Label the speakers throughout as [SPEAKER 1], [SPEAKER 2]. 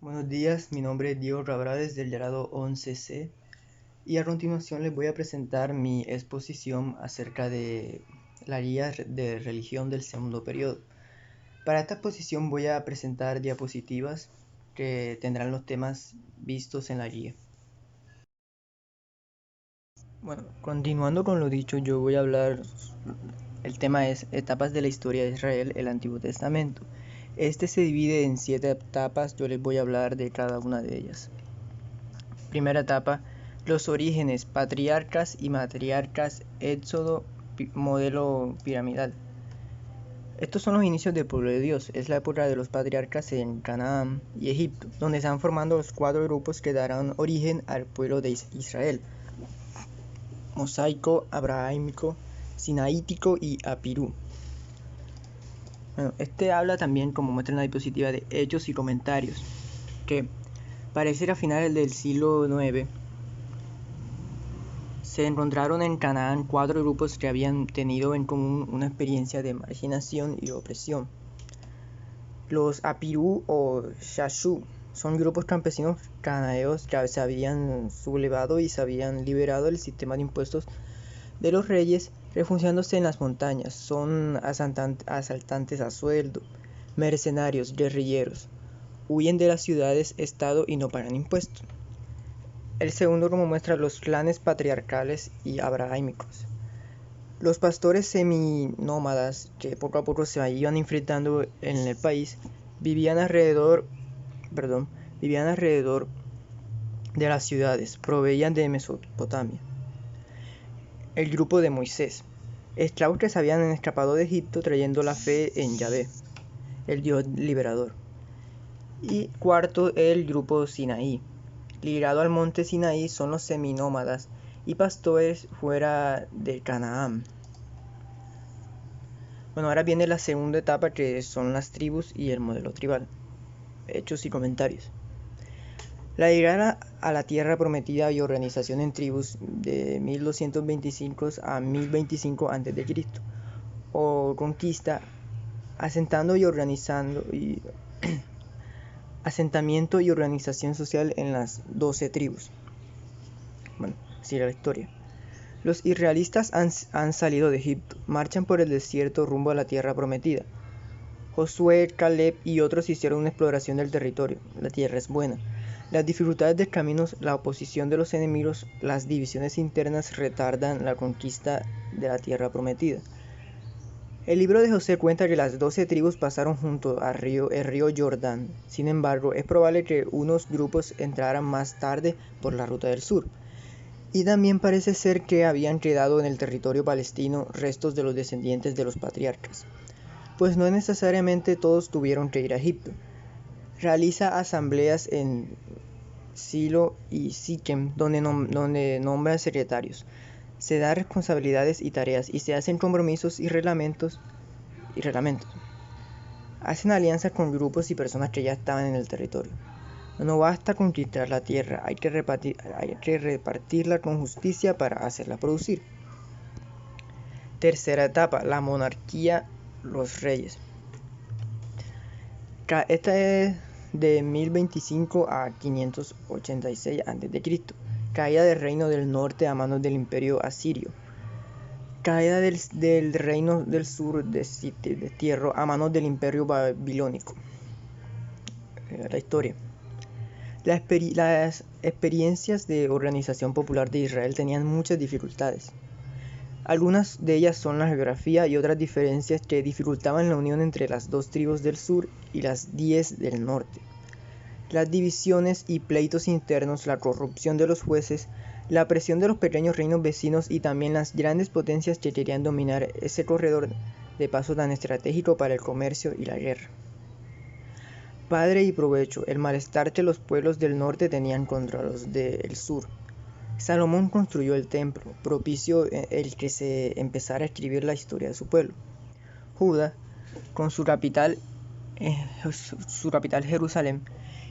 [SPEAKER 1] Buenos días, mi nombre es Diego Rabrales del grado 11C y a continuación les voy a presentar mi exposición acerca de la guía de religión del segundo periodo. Para esta exposición voy a presentar diapositivas que tendrán los temas vistos en la guía. Bueno, continuando con lo dicho, yo voy a hablar, el tema es etapas de la historia de Israel, el Antiguo Testamento. Este se divide en 7 etapas, yo les voy a hablar de cada una de ellas. Primera etapa, los orígenes, patriarcas y matriarcas, éxodo, modelo piramidal. Estos son los inicios del pueblo de Dios, es la época de los patriarcas en Canaán y Egipto, donde se han formando los 4 grupos que darán origen al pueblo de Israel: mosaico, abrahámico, sinaítico y apirú. Bueno, este habla también, como muestra en la diapositiva, de hechos y comentarios, que parece a finales del siglo IX se encontraron en Canaán 4 grupos que habían tenido en común una experiencia de marginación y opresión. Los apirú o shashu son grupos campesinos cananeos que se habían sublevado y se habían liberado del sistema de impuestos de los reyes, refugiándose en las montañas. Son asaltantes a sueldo, mercenarios, guerrilleros. Huyen de las ciudades-estado y no pagan impuestos. El segundo, como muestra, los clanes patriarcales y abrahámicos. Los pastores seminómadas que poco a poco se iban infiltrando en el país vivían alrededor de las ciudades, proveían de Mesopotamia. El grupo de Moisés, esclavos que se habían escapado de Egipto trayendo la fe en Yahvé, el Dios liberador. Y cuarto, el grupo Sinaí. Ligado al monte Sinaí son los seminómadas y pastores fuera de Canaán. Bueno, ahora viene la segunda etapa, que son las tribus y el modelo tribal. Hechos y comentarios. La llegada a la tierra prometida y organización en tribus de 1225 a 1025 a.C. o conquista, asentando y organizando asentamiento y organización social en las 12 tribus. Bueno, sigue la historia. Los israelitas han salido de Egipto, marchan por el desierto rumbo a la tierra prometida. Josué, Caleb y otros hicieron una exploración del territorio. La tierra es buena. Las dificultades del camino, la oposición de los enemigos, las divisiones internas retardan la conquista de la tierra prometida. El libro de Josué cuenta que las 12 tribus pasaron junto al río Jordán. Sin embargo, es probable que unos grupos entraran más tarde por la ruta del sur. Y también parece ser que habían quedado en el territorio palestino restos de los descendientes de los patriarcas, pues no necesariamente todos tuvieron que ir a Egipto. Realiza asambleas en Silo y Siquem, donde nombra secretarios. Se dan responsabilidades y tareas y se hacen compromisos y reglamentos. Hacen alianzas con grupos y personas que ya estaban en el territorio. No basta conquistar la tierra, hay que repartirla con justicia para hacerla producir. Tercera etapa, la monarquía, los reyes. Esta es de 1025 a 586 a.C. Caída del reino del norte a manos del imperio asirio. Caída del reino del sur de destierro a manos del imperio babilónico. La historia. Las experiencias de organización popular de Israel tenían muchas dificultades. Algunas de ellas son la geografía y otras diferencias que dificultaban la unión entre las 2 tribus del sur y las 10 del norte. Las divisiones y pleitos internos, la corrupción de los jueces, la presión de los pequeños reinos vecinos y también las grandes potencias que querían dominar ese corredor de paso tan estratégico para el comercio y la guerra. Padre y provecho, el malestar que los pueblos del norte tenían contra los del sur. Salomón construyó el templo, propicio el que se empezara a escribir la historia de su pueblo. Judá, con su capital Jerusalén,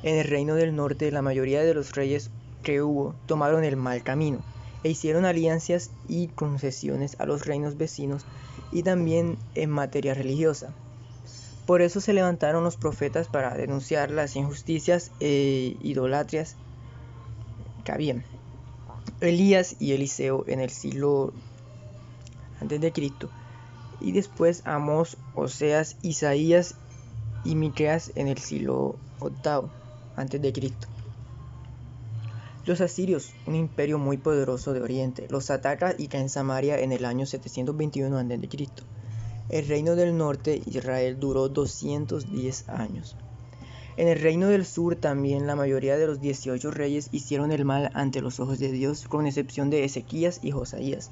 [SPEAKER 1] en el reino del norte, la mayoría de los reyes que hubo tomaron el mal camino e hicieron alianzas y concesiones a los reinos vecinos y también en materia religiosa. Por eso se levantaron los profetas para denunciar las injusticias e idolatrias que habían. Elías y Eliseo en el siglo a.C. y después Amós, Oseas, Isaías y Miqueas en el siglo VIII a.C. Los asirios, un imperio muy poderoso de Oriente, los ataca y cae en Samaria en el año 721 a.C. El reino del norte, Israel, duró 210 años. En el reino del sur también la mayoría de los 18 reyes hicieron el mal ante los ojos de Dios, con excepción de Ezequías y Josías,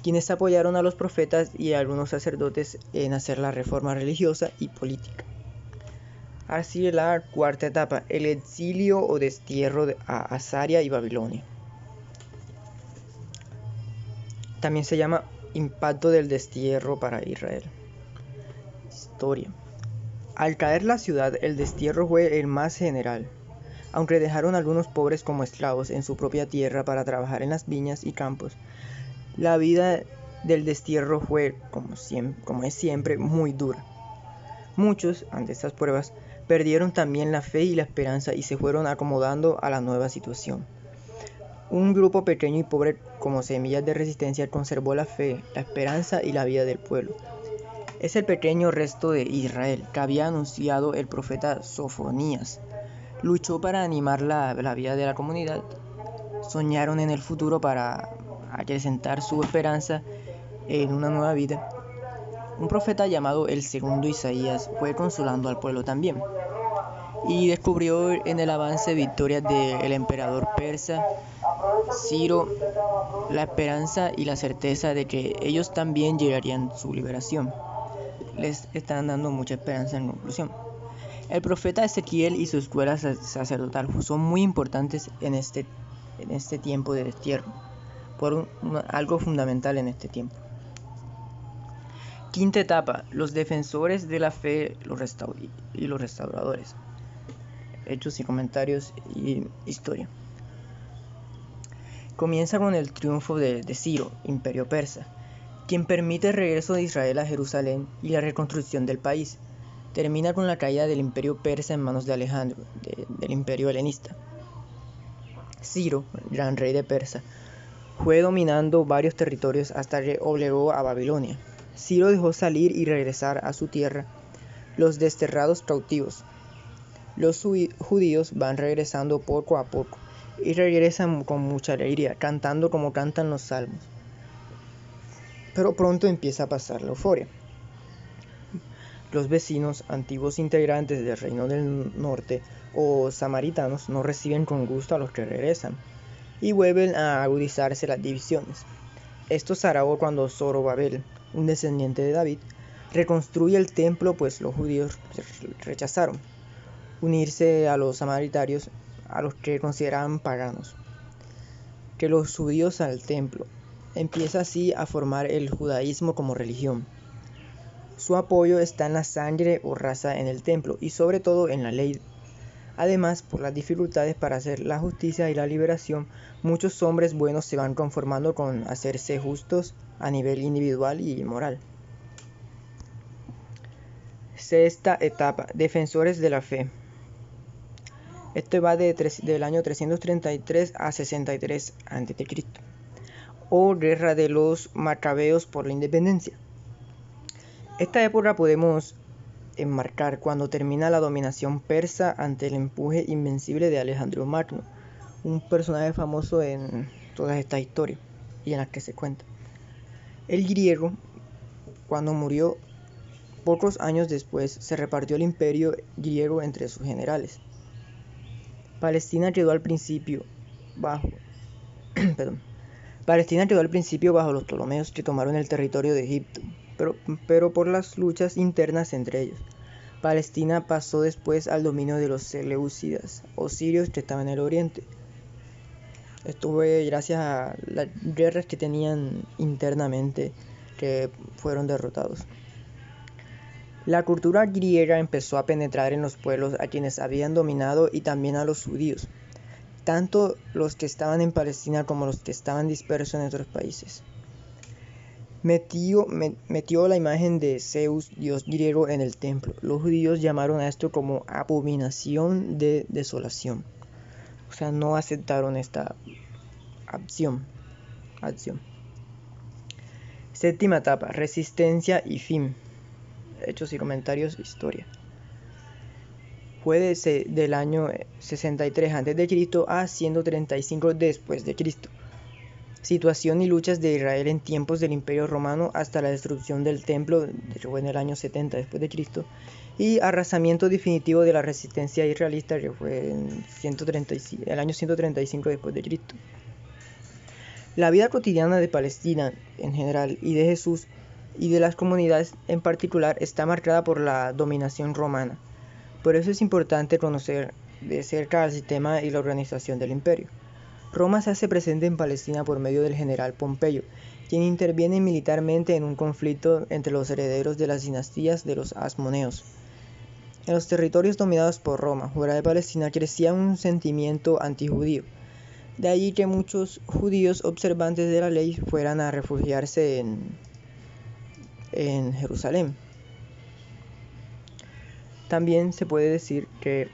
[SPEAKER 1] quienes apoyaron a los profetas y a algunos sacerdotes en hacer la reforma religiosa y política. Así la cuarta etapa, el exilio o destierro a Azaria y Babilonia. También se llama impacto del destierro para Israel. Historia. Al caer la ciudad, el destierro fue el más general, aunque dejaron a algunos pobres como esclavos en su propia tierra para trabajar en las viñas y campos. La vida del destierro fue, como es siempre, muy dura. Muchos, ante estas pruebas, perdieron también la fe y la esperanza y se fueron acomodando a la nueva situación. Un grupo pequeño y pobre, como semillas de resistencia, conservó la fe, la esperanza y la vida del pueblo. Es el pequeño resto de Israel que había anunciado el profeta Sofonías. Luchó para animar la vida de la comunidad. Soñaron en el futuro para acrecentar su esperanza en una nueva vida. Un profeta llamado el segundo Isaías fue consolando al pueblo también. Y descubrió en el avance victorias del emperador persa Ciro la esperanza y la certeza de que ellos también llegarían a su liberación. Les están dando mucha esperanza en conclusión. El profeta Ezequiel y su escuela sacerdotal son muy importantes en este tiempo de destierro, por algo fundamental en este tiempo. Quinta etapa, los defensores de la fe y los restauradores. Hechos y comentarios y historia. Comienza con el triunfo de Ciro, imperio persa, quien permite el regreso de Israel a Jerusalén y la reconstrucción del país. Termina con la caída del imperio persa en manos de Alejandro, del imperio helenista. Ciro, gran rey de Persia, fue dominando varios territorios hasta que obligó a Babilonia. Ciro dejó salir y regresar a su tierra los desterrados cautivos. Los judíos van regresando poco a poco y regresan con mucha alegría, cantando como cantan los salmos. Pero pronto empieza a pasar la euforia. Los vecinos, antiguos integrantes del reino del norte o samaritanos, no reciben con gusto a los que regresan y vuelven a agudizarse las divisiones. Esto se agravó cuando Zorobabel, un descendiente de David, reconstruye el templo, pues los judíos rechazaron unirse a los samaritarios, a los que consideraban paganos, que los judíos al templo. Empieza así a formar el judaísmo como religión. Su apoyo está en la sangre o raza en el templo y sobre todo en la ley. Además, por las dificultades para hacer la justicia y la liberación, muchos hombres buenos se van conformando con hacerse justos a nivel individual y moral. Sexta etapa, defensores de la fe. Esto va del año 333 a 63 a.C. o guerra de los macabeos por la independencia. Esta época podemos enmarcar cuando termina la dominación persa ante el empuje invencible de Alejandro Magno, un personaje famoso en todas estas historias y en las que se cuenta. El griego, cuando murió, pocos años después se repartió el imperio griego entre sus generales. Palestina quedó al principio bajo los Ptolomeos, que tomaron el territorio de Egipto, pero por las luchas internas entre ellos. Palestina pasó después al dominio de los seleucidas o sirios, que estaban en el oriente. Esto fue gracias a las guerras que tenían internamente, que fueron derrotados. La cultura griega empezó a penetrar en los pueblos a quienes habían dominado y también a los judíos, tanto los que estaban en Palestina como los que estaban dispersos en otros países. metió la imagen de Zeus, dios griego, en el templo. Los judíos llamaron a esto como abominación de desolación. O sea, no aceptaron esta acción. Séptima etapa, resistencia y fin. Hechos y comentarios, historia. Fue del año 63 a.C. a 135 después de Cristo. Situación y luchas de Israel en tiempos del Imperio Romano hasta la destrucción del templo, que fue en el año 70 después de Cristo, y arrasamiento definitivo de la resistencia israelita, que fue en el año 135 después de Cristo. La vida cotidiana de Palestina en general y de Jesús y de las comunidades en particular está marcada por la dominación romana. Por eso es importante conocer de cerca el sistema y la organización del imperio. Roma se hace presente en Palestina por medio del general Pompeyo, quien interviene militarmente en un conflicto entre los herederos de las dinastías de los Asmoneos. En los territorios dominados por Roma, fuera de Palestina, crecía un sentimiento antijudío. De allí que muchos judíos observantes de la ley fueran a refugiarse en Jerusalén. También se puede decir que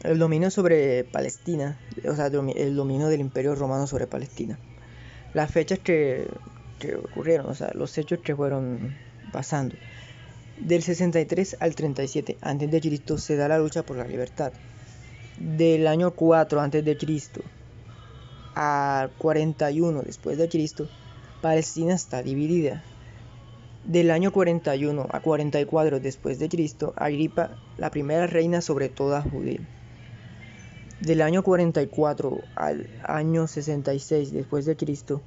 [SPEAKER 1] el dominio sobre Palestina, o sea, el dominio del Imperio Romano sobre Palestina. Las fechas que ocurrieron, o sea, los hechos que fueron pasando. Del 63 al 37 a.C. se da la lucha por la libertad. Del año 4 a.C. a 41 después de Cristo, Palestina está dividida. Del año 41 a 44 después de Cristo, Agripa, la primera reina sobre toda Judea. Del año 44 al año 66 después de Cristo,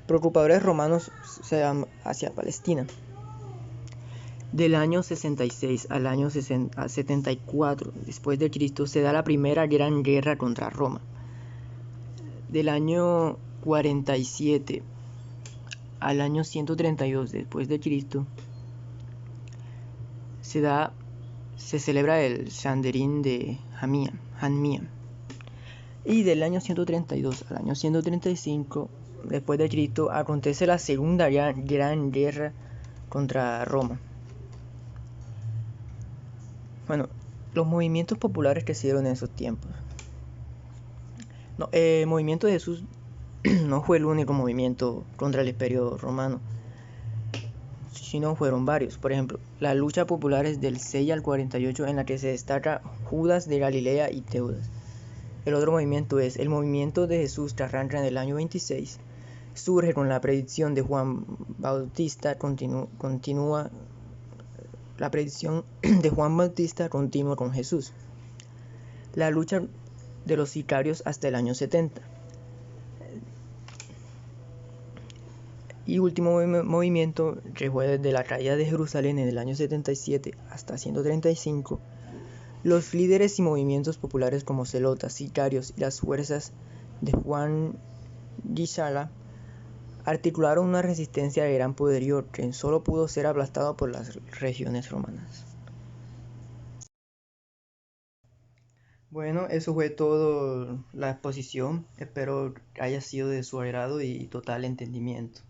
[SPEAKER 1] preocupadores romanos se van hacia Palestina. Del año 66 al año 74 después de Cristo se da la primera gran guerra contra Roma. Del año 47 al año 132 después de Cristo se celebra el Sanedrín de Jamnia. Y del año 132 al año 135 después de Cristo acontece la segunda gran guerra contra Roma. Bueno, los movimientos populares que se dieron en esos tiempos. El movimiento de Jesús no fue el único movimiento contra el Imperio Romano, sino fueron varios. Por ejemplo, la lucha popular es del 6 al 48, en la que se destaca Judas de Galilea y Teudas. El otro movimiento es el movimiento de Jesús, que arranca en el año 26, surge con la predicción de Juan Bautista, continúa la predicción de Juan Bautista continúa con Jesús. La lucha de los sicarios hasta el año 70. Y último movimiento, que fue desde la caída de Jerusalén en el año 77 hasta 135, los líderes y movimientos populares como celotas, sicarios y las fuerzas de Juan Gisala articularon una resistencia de gran poderío que solo pudo ser aplastado por las regiones romanas. Bueno, eso fue todo la exposición. Espero que haya sido de su agrado y total entendimiento.